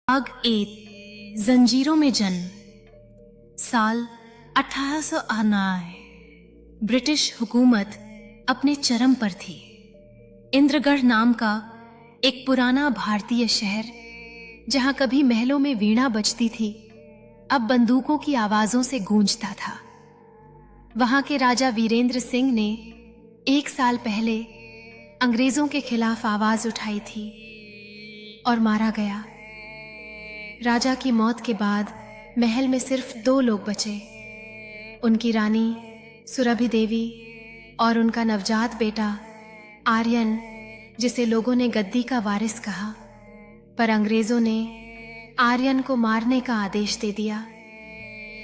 भाग 1 जंजीरों में जन्म। साल 1809। ब्रिटिश हुकूमत अपने चरम पर थी। इंद्रगढ़ नाम का एक पुराना भारतीय शहर, जहां कभी महलों में वीणा बजती थी, अब बंदूकों की आवाजों से गूंजता था। वहां के राजा वीरेंद्र सिंह ने 1 साल पहले अंग्रेजों के खिलाफ आवाज उठाई थी और मारा गया। राजा की मौत के बाद महल में सिर्फ 2 लोग बचे, उनकी रानी सुरभि देवी और उनका नवजात बेटा आर्यन, जिसे लोगों ने गद्दी का वारिस कहा। पर अंग्रेजों ने आर्यन को मारने का आदेश दे दिया।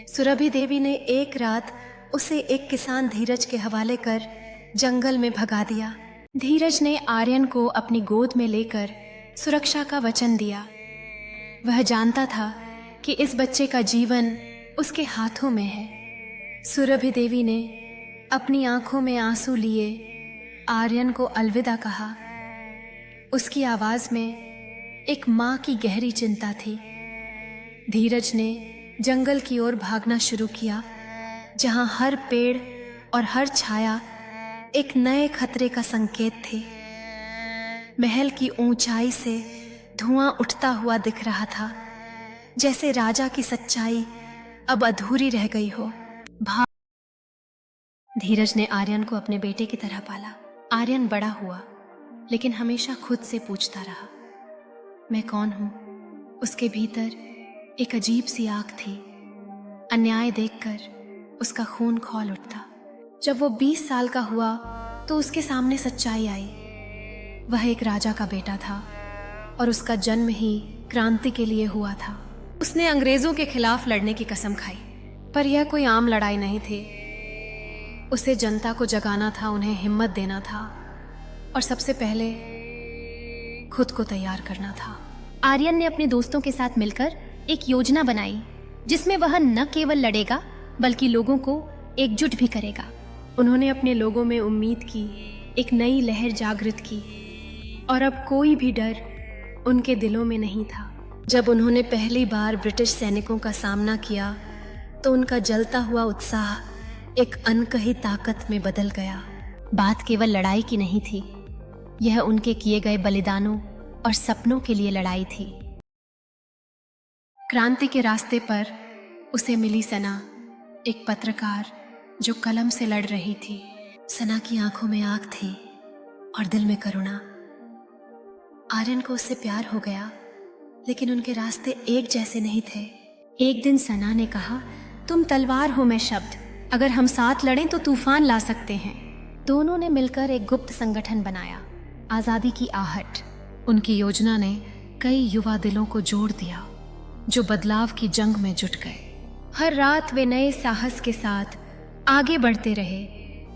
सुरभि देवी ने एक रात उसे एक किसान धीरज के हवाले कर जंगल में भगा दिया। धीरज ने आर्यन को अपनी गोद में लेकर सुरक्षा का वचन दिया। वह जानता था कि इस बच्चे का जीवन उसके हाथों में है। सुरभि देवी ने अपनी आंखों में आंसू लिए आर्यन को अलविदा कहा। उसकी आवाज में एक माँ की गहरी चिंता थी। धीरज ने जंगल की ओर भागना शुरू किया, जहां हर पेड़ और हर छाया एक नए खतरे का संकेत थे। महल की ऊंचाई से धुआं उठता हुआ दिख रहा था, जैसे राजा की सच्चाई अब अधूरी रह गई हो। धीरज ने आर्यन को अपने बेटे की तरह पाला। आर्यन बड़ा हुआ, लेकिन हमेशा खुद से पूछता रहा, मैं कौन हूं? उसके भीतर एक अजीब सी आग थी। अन्याय देखकर उसका खून खौल उठता। जब वो 20 साल का हुआ तो उसके सामने सच्चाई आई। वह एक राजा का बेटा था और उसका जन्म ही क्रांति के लिए हुआ था। उसने अंग्रेजों के खिलाफ लड़ने की कसम खाई, पर यह कोई आम लड़ाई नहीं थी। उसे जनता को जगाना था, उन्हें हिम्मत देना था और सबसे पहले खुद को तैयार करना था। आर्यन ने अपने दोस्तों के साथ मिलकर एक योजना बनाई, जिसमें वह न केवल लड़ेगा बल्कि लोगों को एकजुट भी करेगा। उन्होंने अपने लोगों में उम्मीद की एक नई लहर जागृत की और अब कोई भी डर उनके दिलों में नहीं था। जब उन्होंने पहली बार ब्रिटिश सैनिकों का सामना किया तो उनका जलता हुआ उत्साह एक अनकही ताकत में बदल गया। बात केवल लड़ाई की नहीं थी, यह उनके किए गए बलिदानों और सपनों के लिए लड़ाई थी। क्रांति के रास्ते पर उसे मिली सना, एक पत्रकार जो कलम से लड़ रही थी। सना की आंखों में आग थी और दिल में करुणा। आर्यन को उससे प्यार हो गया, लेकिन उनके रास्ते एक जैसे नहीं थे। एक दिन सना ने कहा, तुम तलवार हो, मैं शब्द। अगर हम साथ लड़ें तो तूफान ला सकते हैं। दोनों ने मिलकर एक गुप्त संगठन बनाया, आजादी की आहट। उनकी योजना ने कई युवा दिलों को जोड़ दिया, जो बदलाव की जंग में जुट गए। हर रात वे नए साहस के साथ आगे बढ़ते रहे,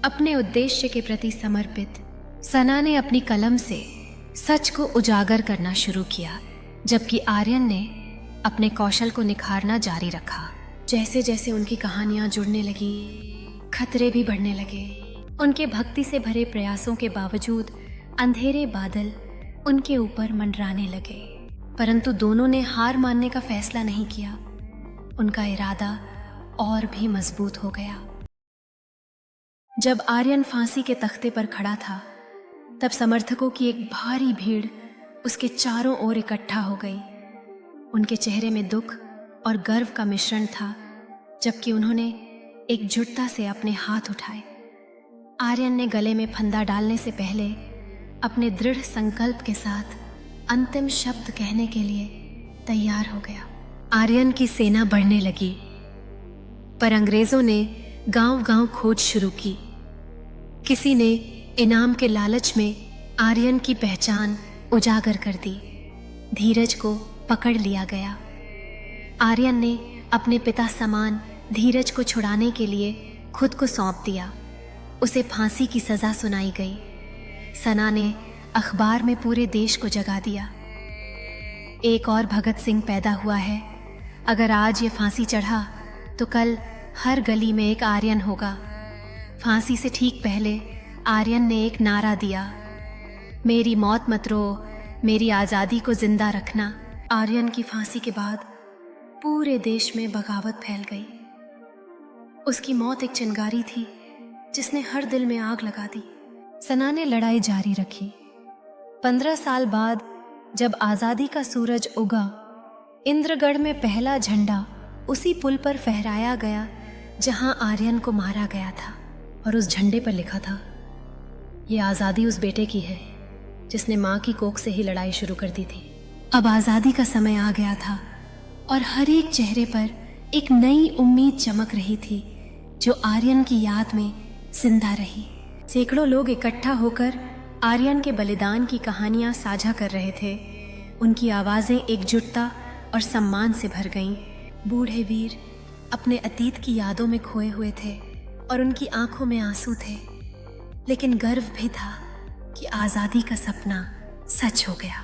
अपने उद्देश्य के प्रति समर्पित। सना ने अपनी कलम से सच को उजागर करना शुरू किया, जबकि आर्यन ने अपने कौशल को निखारना जारी रखा। जैसे जैसे उनकी कहानियां जुड़ने लगी, खतरे भी बढ़ने लगे। उनके भक्ति से भरे प्रयासों के बावजूद अंधेरे बादल उनके ऊपर मंडराने लगे, परंतु दोनों ने हार मानने का फैसला नहीं किया। उनका इरादा और भी मजबूत हो गया। जब आर्यन फांसी के तख्ते पर खड़ा था, तब समर्थकों की एक भारी भीड़ उसके चारों ओर इकट्ठा हो गई। उनके चेहरे में दुख और गर्व का मिश्रण था, जबकि उन्होंने एकजुटता से अपने हाथ उठाए। आर्यन ने गले में फंदा डालने से पहले अपने दृढ़ संकल्प के साथ अंतिम शब्द कहने के लिए तैयार हो गया। आर्यन की सेना बढ़ने लगी, पर अंग्रेजों ने गांव-गांव खोज शुरू की। किसी ने इनाम के लालच में आर्यन की पहचान उजागर कर दी। धीरज को पकड़ लिया गया। आर्यन ने अपने पिता समान धीरज को छुड़ाने के लिए खुद को सौंप दिया। उसे फांसी की सजा सुनाई गई। सना ने अखबार में पूरे देश को जगा दिया, एक और भगत सिंह पैदा हुआ है। अगर आज ये फांसी चढ़ा तो कल हर गली में एक आर्यन होगा। फांसी से ठीक पहले आर्यन ने एक नारा दिया, मेरी मौत मत रो, मेरी आज़ादी को जिंदा रखना। आर्यन की फांसी के बाद पूरे देश में बगावत फैल गई। उसकी मौत एक चिंगारी थी जिसने हर दिल में आग लगा दी। सना ने लड़ाई जारी रखी। 15 साल बाद जब आज़ादी का सूरज उगा, इंद्रगढ़ में पहला झंडा उसी पुल पर फहराया गया जहां आर्यन को मारा गया था, और उस झंडे पर लिखा था, ये आज़ादी उस बेटे की है जिसने माँ की कोख से ही लड़ाई शुरू कर दी थी। अब आज़ादी का समय आ गया था और हर एक चेहरे पर एक नई उम्मीद चमक रही थी जो आर्यन की याद में जिंदा रही। सैकड़ों लोग इकट्ठा होकर आर्यन के बलिदान की कहानियां साझा कर रहे थे। उनकी आवाज़ें एकजुटता और सम्मान से भर गईं। बूढ़े वीर अपने अतीत की यादों में खोए हुए थे और उनकी आंखों में आंसू थे, लेकिन गर्व भी था कि आज़ादी का सपना सच हो गया।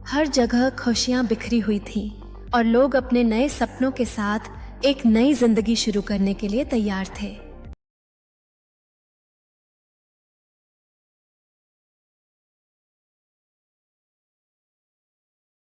हर जगह खुशियां बिखरी हुई थी और लोग अपने नए सपनों के साथ एक नई जिंदगी शुरू करने के लिए तैयार थे।